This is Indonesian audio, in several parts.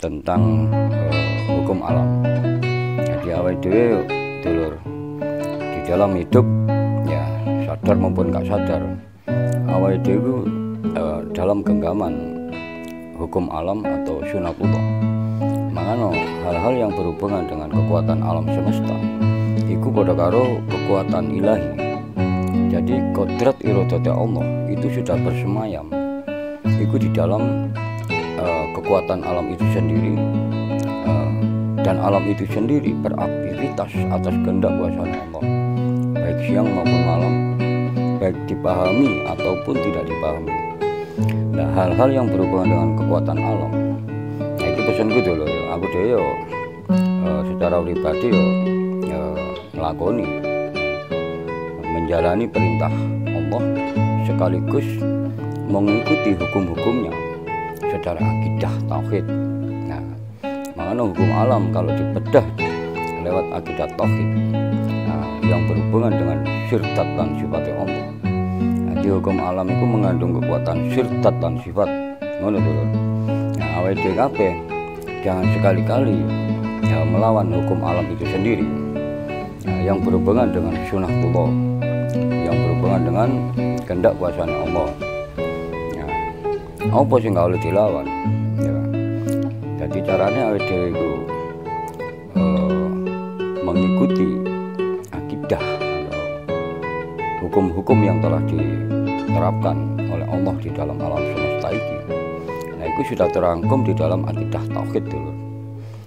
tentang hukum alam. Jadi awake dhewe dulur di dalam hidup ya sadar maupun gak sadar awake dhewe dalam genggaman hukum alam atau sunatullah. Mangano hal-hal yang berhubungan dengan kekuatan alam semesta iku padha karo kekuatan ilahi. Jadi kodrat iradati Allah itu sudah bersemayam iku di dalam kekuatan alam itu sendiri, dan alam itu sendiri beraktivitas atas kehendak kuasa Allah, baik siang maupun malam, baik dipahami ataupun tidak dipahami. Nah, hal-hal yang berhubungan dengan kekuatan alam, nah itu pesanku dulu. Aku dhewe secara pribadi melakoni, menjalani perintah Allah sekaligus mengikuti hukum-hukumnya secara akidah tauhid. Nah, makanya hukum alam kalau dibedah lewat akidah tauhid, nah, yang berhubungan dengan sirdat dan sifat Allah. Nah, di hukum alam itu mengandung kekuatan sirdat dan sifat. Ngono dulu. Nah, awake dhewe kabeh jangan sekali-kali ya melawan hukum alam itu sendiri. Nah, yang berhubungan dengan sunatullah, yang berhubungan dengan kehendak kuasa Allah. Apa sih nggak boleh dilawan ya. Jadi caranya awake dhewe itu mengikuti akidah atau hukum-hukum yang telah diterapkan oleh Allah di dalam alam semesta ini. Nah, itu sudah terangkum di dalam akidah tauhid dulu.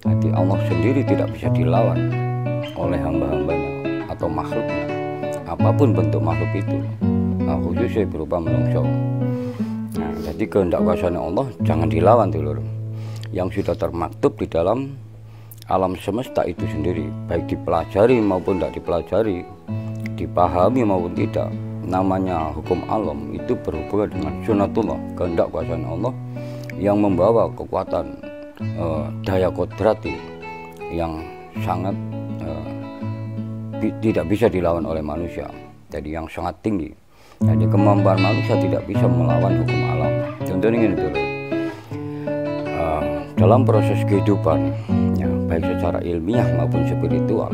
Jadi Allah sendiri tidak bisa dilawan oleh hamba-hambanya atau makhluknya, apapun bentuk makhluk itu, nah, khususnya berupa manusia. Nah, jadi kehendak kuasa Allah jangan dilawan dulur. Yang sudah termaktub di dalam alam semesta itu sendiri, baik dipelajari maupun tidak dipelajari, dipahami maupun tidak, namanya hukum alam itu berhubungan dengan sunatullah, kehendak kuasa Allah yang membawa kekuatan daya kodrati yang sangat tidak bisa dilawan oleh manusia. Jadi yang sangat tinggi. Jadi kemampuan manusia tidak bisa melawan hukum alam. Contohnya ini dulu, dalam proses kehidupan, ya, baik secara ilmiah maupun spiritual,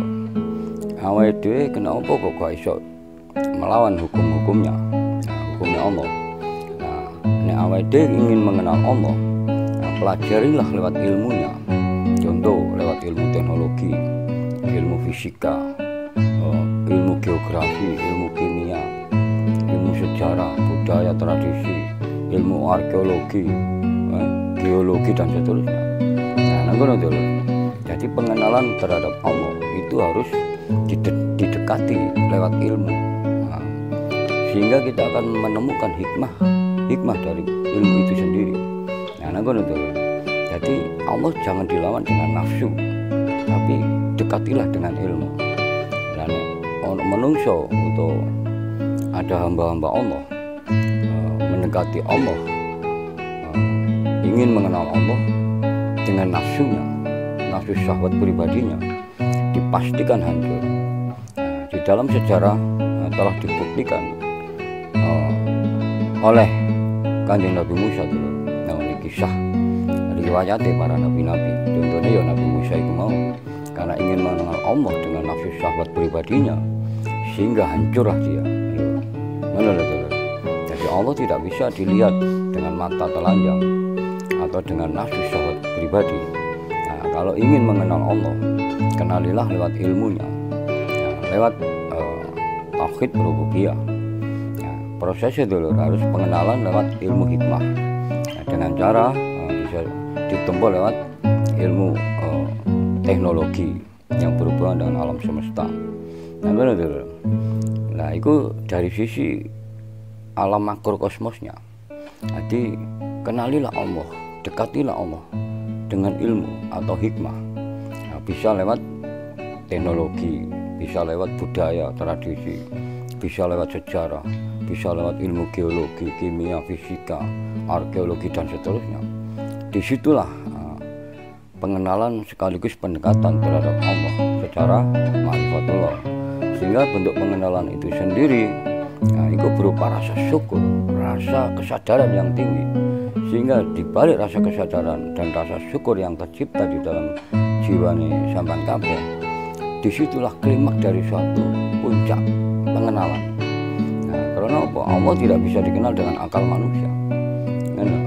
awake dhewe kenapa kok gak iso melawan hukum-hukumnya, hukumnya Allah. Nah, nek awake dhewe ingin mengenal Allah, nah, pelajarilah lewat ilmunya. Contoh lewat ilmu teknologi, ilmu fisika, ilmu geografi, ilmu kimia, ilmu sejarah, budaya, tradisi, ilmu arkeologi, geologi dan seterusnya. Nah, dulu. Jadi pengenalan terhadap Allah itu harus didekati lewat ilmu. Nah, sehingga kita akan menemukan hikmah dari ilmu itu sendiri. Nah, dulu. Jadi Allah jangan dilawan dengan nafsu, tapi dekatilah dengan ilmu. Dan menungso untuk ada hamba-hamba Allah mendekati Allah, ingin mengenal Allah dengan nafsunya, nafsu syahwat pribadinya, dipastikan hancur. Di dalam sejarah telah dibuktikan oleh Kanjeng Nabi Musa dulu. Nah, ini kisah riwayatnya para nabi-nabi. Contohnya ya Nabi Musa itu mau karena ingin mengenal Allah dengan nafsu syahwat pribadinya, sehingga hancurlah dia. Jadi Allah tidak bisa dilihat dengan mata telanjang atau dengan nafsu syahwat pribadi. Nah, kalau ingin mengenal Allah, kenalilah lewat ilmunya, nah, lewat tauhid rububiyah. Nah, prosesnya dulu harus pengenalan lewat ilmu hikmah. Nah, dengan cara bisa ditempuh lewat ilmu teknologi yang berhubungan dengan alam semesta. Nah, benar dulu. Nah, itu dari sisi alam makrokosmosnya. Jadi kenalilah Allah, dekatilah Allah dengan ilmu atau hikmah. Nah, bisa lewat teknologi, bisa lewat budaya, tradisi, bisa lewat sejarah, bisa lewat ilmu geologi, kimia, fisika, arkeologi dan seterusnya. Disitulah pengenalan sekaligus pendekatan terhadap Allah secara ma'rifatullah. Sehingga bentuk pengenalan itu sendiri, nah, itu berupa rasa syukur, rasa kesadaran yang tinggi, Sehingga di balik rasa kesadaran dan rasa syukur yang tercipta di dalam jiwane sampean kabeh, disitulah klimaks dari suatu puncak pengenalan. Nah, karena apa? Allah tidak bisa dikenal dengan akal manusia,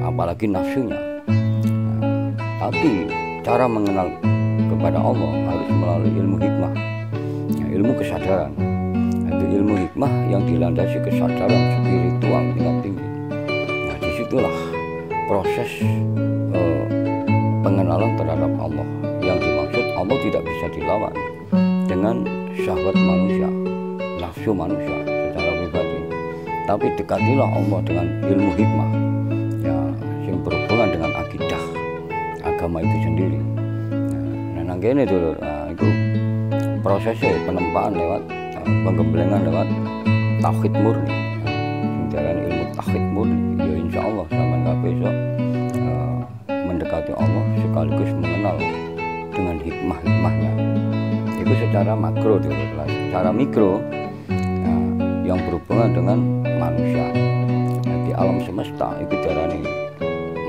apalagi nafsunya. Nah, tapi cara mengenal kepada Allah harus melalui ilmu hikmah, ilmu kesadaran. Itu ilmu hikmah yang dilandasi kesadaran spiritual tingkat tinggi. Nah, disitulah proses pengenalan terhadap Allah. Yang dimaksud Allah tidak bisa dilawan dengan syahwat manusia, nafsu manusia secara pribadi. Tapi dekatilah Allah dengan ilmu hikmah, ya, yang berhubungan dengan akidah agama itu sendiri. Nah, nanggene dulu, itu prosesnya penempaan lewat penggemblengan lewat tauhid murni. Darah ilmu tauhid murni, ya insya Allah sampean kabeh iso mendekati Allah sekaligus mengenal dengan hikmah-hikmahnya. Itu secara makro dulu. Secara mikro yang berhubungan dengan manusia. Nah, di alam semesta itu darani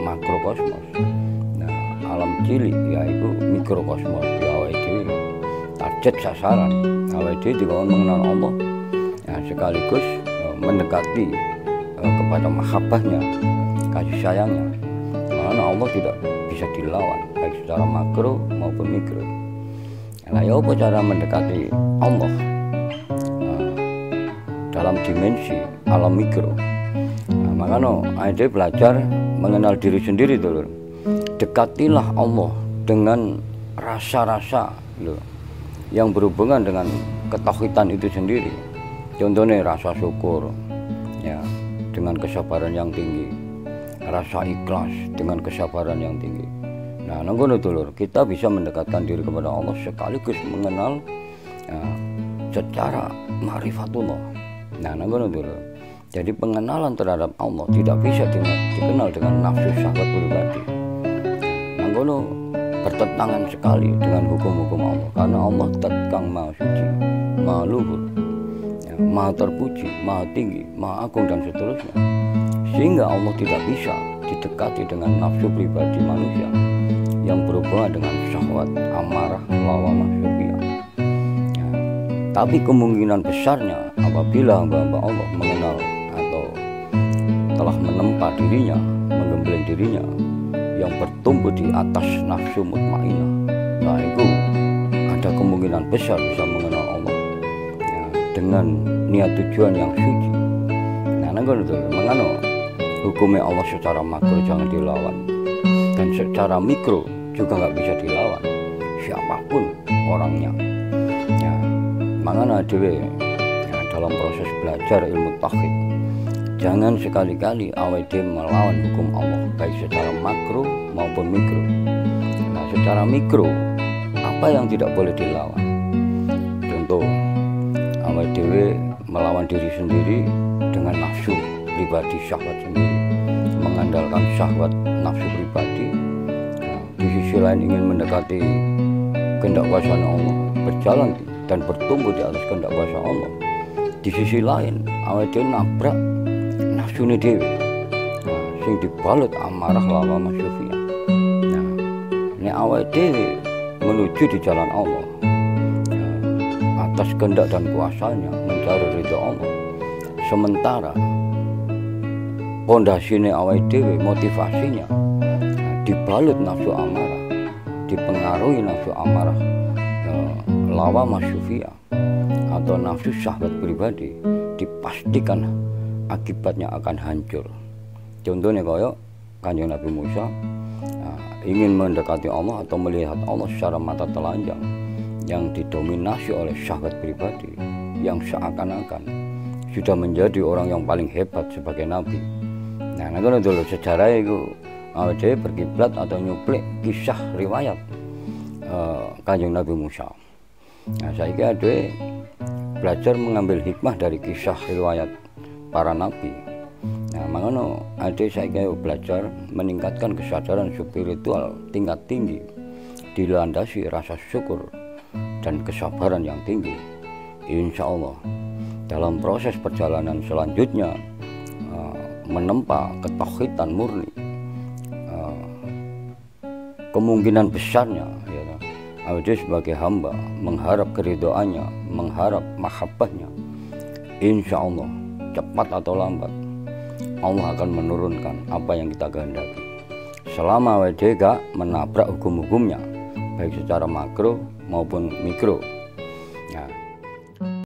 makrokosmos. Nah, alam cilik ya itu mikrokosmos. Ya awake dhewe target sasaran. Awake dhewe dikon mengenal Allah. Ya, sekaligus mendekati kepada mahabbahnya, kasih sayangnya. Karena Allah tidak bisa dilawan baik secara makro maupun mikro. Nah, ya apa cara mendekati Allah dalam dimensi alam mikro? Nah, makanya ada belajar mengenal diri sendiri dulu. Dekatilah Allah dengan rasa-rasa yang berhubungan dengan ketauhidan itu sendiri. Contohnya rasa syukur, ya, dengan kesabaran yang tinggi, rasa ikhlas dengan kesabaran yang tinggi. Nah, nanggono dulur, kita bisa mendekatkan diri kepada Allah sekaligus mengenal secara ma'rifatullah. Nah, nanggono dulur. Jadi pengenalan terhadap Allah tidak bisa dikenal dengan nafsu syahwat pribadi. Nanggono bertentangan sekali dengan hukum-hukum Allah, karena Allah tetkang maha suci, maha luhur, ya, maha terpuji, maha tinggi, maha agung dan seterusnya. Sehingga Allah tidak bisa didekati dengan nafsu pribadi manusia yang berhubungan dengan syahwat, amarah, lawamah, syuhiyah. Ya, tapi kemungkinan besarnya apabila hamba-hamba Allah mengenal atau telah menempa dirinya, menggembleng dirinya yang bertumbuh di atas nafsu mutmainah, nah itu ada kemungkinan besar bisa mengenal Allah, ya, dengan niat tujuan yang suci. Nah, nanggono itu mengano hukumnya Allah secara makro jangan dilawan, dan secara mikro juga nggak bisa dilawan siapapun orangnya. Ya, makanya dewe ya, dalam proses belajar ilmu tauhid jangan sekali-kali awake dhewe melawan hukum Allah baik secara makro maupun mikro. Nah, secara mikro apa yang tidak boleh dilawan? Contoh, awake dhewe melawan diri sendiri dengan nafsu pribadi syahwat sendiri, mengandalkan syahwat nafsu pribadi. Nah, di sisi lain ingin mendekati kehendak kuasa Allah, berjalan dan bertumbuh di atas kehendak kuasa Allah. Di sisi lain awake dhewe nabrak nafsune dhewe, nah, sing dibalut amarah lawamah syuhiyah. Nah, nek awake dhewe menuju di jalan Allah, ya, atas kehendak dan kuasanya mencari ridha Allah, sementara pondasine awake dhewe, motivasinya dibalut nafsu amarah, dipengaruhi nafsu amarah, lawamah syuhiyah atau nafsu syahwat pribadi, dipastikan akibatnya akan hancur. Contohnya kaya Kanjeng Nabi Musa ingin mendekati Allah atau melihat Allah secara mata telanjang yang didominasi oleh syahwat pribadi, yang seakan-akan sudah menjadi orang yang paling hebat sebagai nabi. Nah, ngono dulu sejarah itu dia berkiblat atau nyuplik kisah riwayat Kanjeng Nabi Musa. Nah, saya kira dia belajar mengambil hikmah dari kisah riwayat para nabi. Nah, makanya saya kira belajar meningkatkan kesadaran spiritual tingkat tinggi, dilandasi rasa syukur dan kesabaran yang tinggi. Insya Allah dalam proses perjalanan selanjutnya menempa ketauhidan murni, kemungkinan besarnya ya, awake sebagai hamba mengharap keridhaannya, mengharap mahabbahnya, insya Allah cepat atau lambat Allah akan menurunkan apa yang kita kehendaki. Selama awake gak menabrak hukum-hukumnya, baik secara makro maupun mikro.